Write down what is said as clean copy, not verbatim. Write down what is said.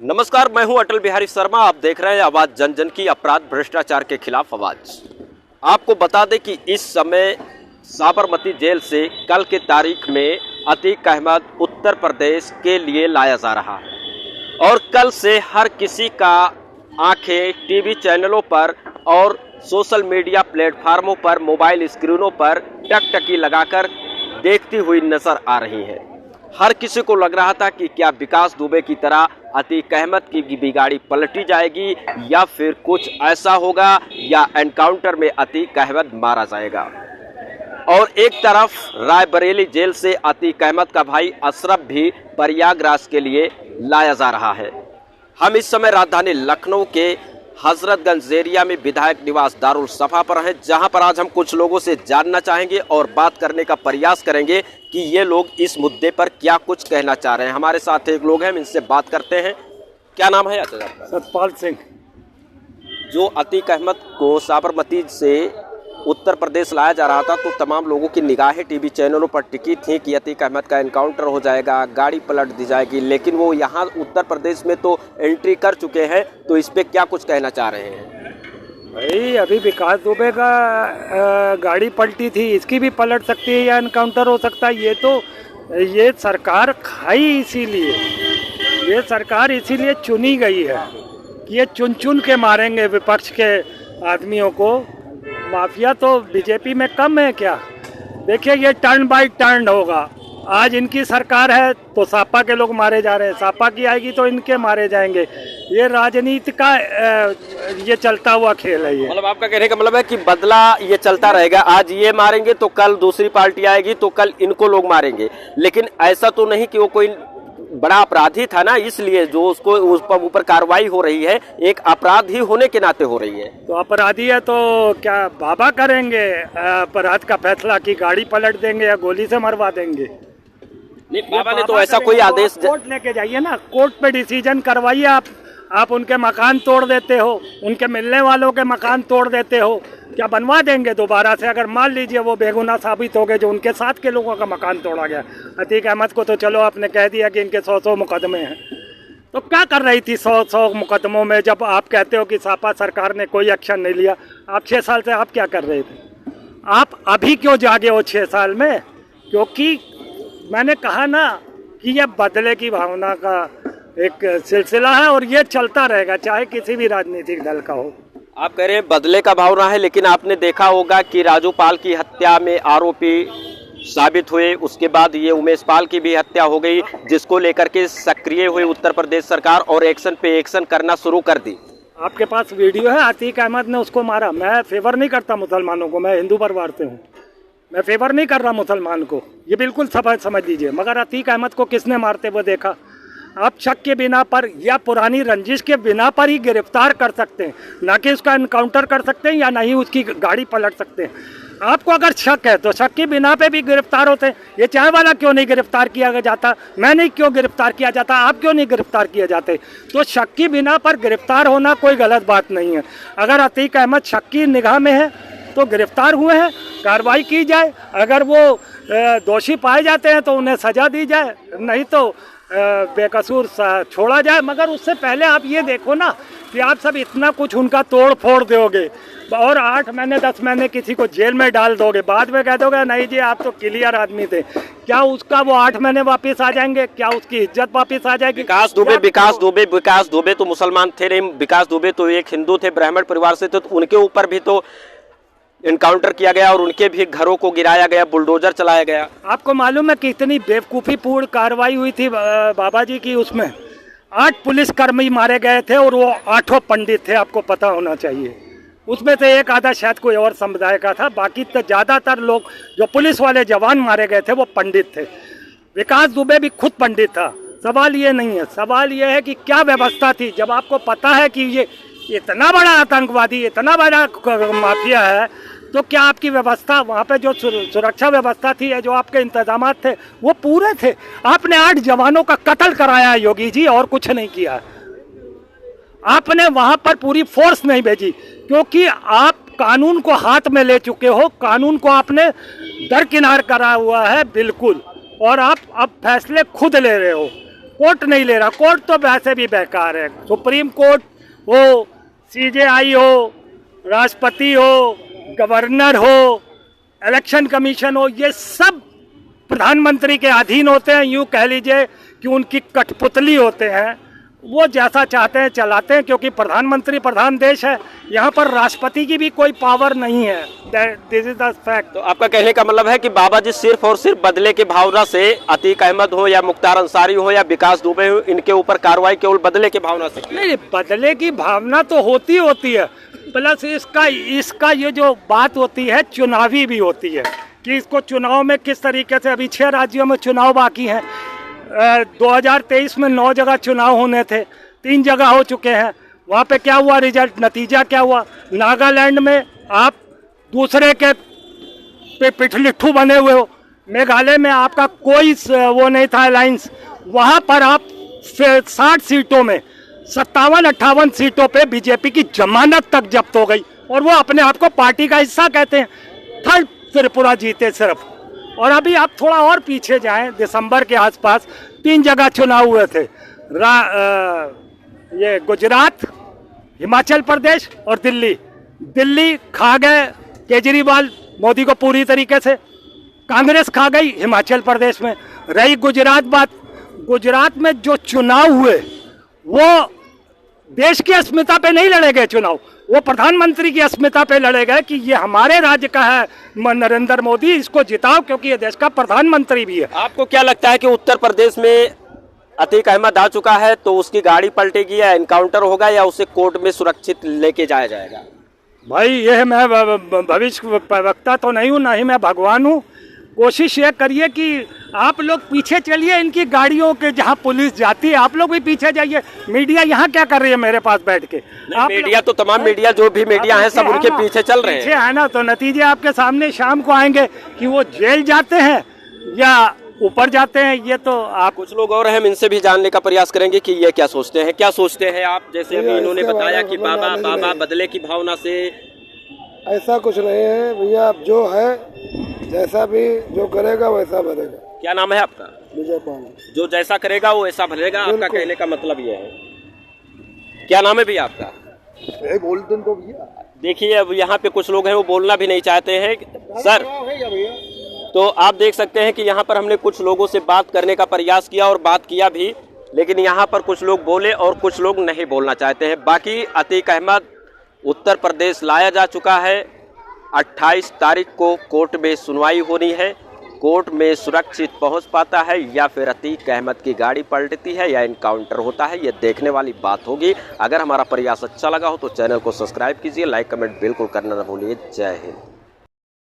नमस्कार, मैं हूं अटल बिहारी शर्मा। आप देख रहे हैं आवाज जन जन की, अपराध भ्रष्टाचार के खिलाफ आवाज। आपको बता दें कि इस समय साबरमती जेल से कल के तारीख में अतीक अहमद उत्तर प्रदेश के लिए लाया जा रहा है और कल से हर किसी का आंखें टीवी चैनलों पर और सोशल मीडिया प्लेटफार्मों पर, मोबाइल स्क्रीनों पर टकटकी लगाकर देखती हुई नजर आ रही है। हर किसी को लग रहा था कि क्या विकास दुबे की तरह अतीक अहमद की भी गाड़ी पलटी जाएगी या फिर कुछ ऐसा होगा या एनकाउंटर में अतीक अहमद मारा जाएगा। और एक तरफ रायबरेली जेल से अतीक अहमद का भाई अशरफ भी प्रयागराज के लिए लाया जा रहा है। हम इस समय राजधानी लखनऊ के हजरतगंज एरिया में विधायक निवास दारुल सफा पर हैं, जहां पर आज हम कुछ लोगों से जानना चाहेंगे और बात करने का प्रयास करेंगे कि ये लोग इस मुद्दे पर क्या कुछ कहना चाह रहे हैं। हमारे साथ एक लोग हैं, इनसे बात करते हैं। क्या नाम है आपका? सतपाल सिंह। जो अतीक अहमद को साबरमती से उत्तर प्रदेश लाया जा रहा था तो तमाम लोगों की निगाहें टीवी चैनलों पर टिकी थी कि अतीक अहमद का एनकाउंटर हो जाएगा, गाड़ी पलट दी जाएगी, लेकिन वो यहाँ उत्तर प्रदेश में तो एंट्री कर चुके हैं। तो इस पे क्या कुछ कहना चाह रहे हैं? भाई अभी विकास दुबे का गाड़ी पलटी थी, इसकी भी पलट सकती है या एनकाउंटर हो सकता है। ये सरकार खाई इसीलिए, ये सरकार इसीलिए चुनी गई है कि ये चुन चुन के मारेंगे विपक्ष के आदमियों को। माफिया तो बीजेपी में कम है क्या? देखिए ये टर्न बाय टर्न होगा। आज इनकी सरकार है तो सापा के लोग मारे जा रहे हैं, सापा की आएगी तो इनके मारे जाएंगे। ये राजनीति का ये चलता हुआ खेल है। ये मतलब आपका कहने का मतलब है कि बदला ये चलता रहेगा। आज ये मारेंगे तो कल दूसरी पार्टी आएगी तो कल इनको लोग मारेंगे। लेकिन ऐसा तो नहीं कि वो कोई बड़ा अपराधी था ना, इसलिए जो उसको उस पर ऊपर कार्रवाई हो रही है एक अपराधी होने के नाते हो रही है। तो अपराधी है तो क्या बाबा करेंगे अपराध का फैसला कि गाड़ी पलट देंगे या गोली से मरवा देंगे? नहीं, बाबा ने तो ऐसा कोई आदेश कोर्ट लेके जाइए ना, कोर्ट पे डिसीजन करवाइए। आप उनके मकान तोड़ देते हो, उनके मिलने वालों के मकान तोड़ देते हो, क्या बनवा देंगे दोबारा से? अगर मान लीजिए वो बेगुनाह साबित हो गए जो उनके साथ के लोगों का मकान तोड़ा गया। अतीक अहमद को तो चलो आपने कह दिया कि इनके 100 मुकदमे हैं, तो क्या कर रही थी 100 मुकदमों में? जब आप कहते हो कि सापा सरकार ने कोई एक्शन नहीं लिया, आप 6 साल से आप क्या कर रहे थे? आप अभी क्यों जागे हो 6 साल में? क्योंकि मैंने कहा ना कि यह बदले की भावना का एक सिलसिला है और ये चलता रहेगा चाहे किसी भी राजनीतिक दल का हो। आप कह रहे हैं बदले का भावना है, लेकिन आपने देखा होगा कि राजू पाल की हत्या में आरोपी साबित हुए, उसके बाद ये उमेश पाल की भी हत्या हो गई, जिसको लेकर के सक्रिय हुई उत्तर प्रदेश सरकार और एक्शन पे एक्शन करना शुरू कर दी। आपके पास वीडियो है? अतीक अहमद ने उसको मारा। मैं फेवर नहीं करता मुसलमानों को, मैं हिंदू परिवार से हूँ, मैं फेवर नहीं कर रहा मुसलमान को, ये बिल्कुल समझ लीजिए। मगर अतीक अहमद को किसने मारते हुए देखा? आप शक के बिना पर या पुरानी रंजिश के बिना पर ही गिरफ्तार कर सकते हैं, ना कि उसका एनकाउंटर कर सकते हैं या ना ही उसकी गाड़ी पलट सकते हैं। आपको अगर शक है तो शक के बिना पे भी गिरफ्तार होते हैं। ये चाय वाला क्यों नहीं गिरफ्तार किया जाता? मैं नहीं क्यों गिरफ्तार किया जाता? आप क्यों नहीं गिरफ्तार किए जाते? तो शक की बिना पर गिरफ्तार होना कोई गलत बात नहीं है। अगर अतीक अहमद शक की निगाह में है तो गिरफ्तार हुए हैं, कार्रवाई की जाए। अगर वो दोषी पाए जाते हैं तो उन्हें सजा दी जाए, नहीं तो बेकसूर छोड़ा जाए। मगर उससे पहले आप ये देखो ना कि आप सब इतना कुछ उनका तोड़ फोड़ दोगे और 8 महीने 10 महीने किसी को जेल में डाल दोगे, बाद में कह दोगे नहीं जी आप तो क्लियर आदमी थे। क्या उसका वो 8 महीने वापस आ जाएंगे? क्या उसकी इज्जत वापस आ जाएगी? विकास दुबे तो मुसलमान थे नहीं, विकास दुबे तो एक हिंदू थे, ब्राह्मण परिवार से थे, तो उनके ऊपर भी तो एनकाउंटर किया गया और उनके भी घरों को गिराया गया, बुलडोजर चलाया गया। आपको मालूम है कितनी बेवकूफ़ीपूर्ण कार्रवाई हुई थी बाबा जी की? उसमें 8 पुलिसकर्मी मारे गए थे और वो 8 पंडित थे, आपको पता होना चाहिए। उसमें से एक आधा शायद कोई और समुदाय का था, बाकी तो ज़्यादातर लोग जो पुलिस वाले जवान मारे गए थे वो पंडित थे। विकास दुबे भी खुद पंडित था। सवाल ये नहीं है, सवाल ये है कि क्या व्यवस्था थी? जब आपको पता है कि ये इतना बड़ा आतंकवादी, इतना बड़ा माफिया है, तो क्या आपकी व्यवस्था वहाँ पे जो सुरक्षा व्यवस्था थी या जो आपके इंतजाम थे वो पूरे थे? आपने 8 जवानों का कत्ल कराया योगी जी, और कुछ नहीं किया। आपने वहाँ पर पूरी फोर्स नहीं भेजी क्योंकि आप कानून को हाथ में ले चुके हो, कानून को आपने दरकिनार करा हुआ है बिल्कुल, और आप अब फैसले खुद ले रहे हो। कोर्ट नहीं ले रहा। कोर्ट तो वैसे भी बेकार है। सुप्रीम कोर्ट हो, सीजेआई हो, राष्ट्रपति हो, गवर्नर हो, इलेक्शन कमीशन हो, ये सब प्रधानमंत्री के अधीन होते हैं। यूँ कह लीजिए कि उनकी कठपुतली होते हैं, वो जैसा चाहते हैं चलाते हैं, क्योंकि प्रधानमंत्री प्रधान देश है। यहाँ पर राष्ट्रपति की भी कोई पावर नहीं है। This is the fact. तो आपका कहने का मतलब है कि बाबा जी सिर्फ और सिर्फ बदले की भावना से अतीक अहमद हो या मुख्तार अंसारी हो या विकास दुबे हो, इनके ऊपर कार्रवाई केवल बदले की भावना से? नहीं, बदले की भावना तो होती है, प्लस इसका ये जो बात होती है चुनावी भी होती है कि इसको चुनाव में किस तरीके से, अभी 6 राज्यों में चुनाव बाकी हैं। 2023 में 9 जगह चुनाव होने थे, 3 जगह हो चुके हैं। वहाँ पे क्या हुआ, रिजल्ट नतीजा क्या हुआ? नागालैंड में आप दूसरे के पिठलिट्ठू बने हुए हो। मेघालय में आपका कोई वो नहीं था अलायंस, वहाँ पर आप 60 सीटों में 57-58 सीटों पे बीजेपी की जमानत तक जब्त हो गई, और वो अपने आप को पार्टी का हिस्सा कहते हैं। थर्ड त्रिपुरा जीते सिर्फ। और अभी आप थोड़ा और पीछे जाएं, दिसंबर के आसपास 3 जगह चुनाव हुए थे, ये गुजरात, हिमाचल प्रदेश और दिल्ली। दिल्ली खा गए केजरीवाल, मोदी को पूरी तरीके से। कांग्रेस खा गई हिमाचल प्रदेश में। रही गुजरात बात, गुजरात में जो चुनाव हुए वो देश की अस्मिता पे नहीं लड़े गए चुनाव, वो प्रधानमंत्री की अस्मिता पे लड़े गए कि ये हमारे राज्य का है नरेंद्र मोदी, इसको जिताओ क्योंकि ये देश का प्रधानमंत्री भी है। आपको क्या लगता है कि उत्तर प्रदेश में अतीक अहमद आ चुका है तो उसकी गाड़ी पलटेगी या एनकाउंटर होगा या उसे कोर्ट में सुरक्षित लेके जाया जाएगा? भाई यह मैं भविष्य प्रवक्ता तो नहीं हूँ, ना ही मैं भगवान हूँ। कोशिश ये करिए कि आप लोग पीछे चलिए इनकी गाड़ियों के, जहाँ पुलिस जाती है आप लोग भी पीछे जाइए। मीडिया यहाँ क्या कर रही है मेरे पास बैठ के? मीडिया तो तमाम मीडिया, जो भी मीडिया है सब उनके पीछे चल रहे हैं। पीछे है ना, तो नतीजे आपके सामने शाम को आएंगे कि वो जेल जाते हैं या ऊपर जाते हैं। ये तो आप, कुछ लोग और हैं, हम इनसे भी जानने का प्रयास करेंगे कि ये क्या सोचते हैं। क्या सोचते हैं आप? जैसे अभी इन्होंने बताया कि बाबा बदले की भावना से। ऐसा कुछ नहीं है भैया, अब जो है जैसा भी जो करेगा वैसा भरेगा। क्या नाम है आपका? विजय पाल। जो जैसा करेगा वो ऐसा भरेगा, आपका कहने का मतलब ये है। क्या नाम है भैया आपका? गोल्डन तो भैया देखिए, अब यहाँ पे कुछ लोग हैं वो बोलना भी नहीं चाहते हैं सर। तो आप देख सकते हैं कि यहाँ पर हमने कुछ लोगों से बात करने का प्रयास किया और बात किया भी, लेकिन यहाँ पर कुछ लोग बोले और कुछ लोग नहीं बोलना चाहते हैं। बाकी अतीक अहमद उत्तर प्रदेश लाया जा चुका है। 28 तारीख को कोर्ट में सुनवाई होनी है। कोर्ट में सुरक्षित पहुंच पाता है या फिर अतीक अहमद की गाड़ी पलटती है या इनकाउंटर होता है, ये देखने वाली बात होगी। अगर हमारा प्रयास अच्छा लगा हो तो चैनल को सब्सक्राइब कीजिए, लाइक कमेंट बिल्कुल करना न भूलिए। जय हिंद।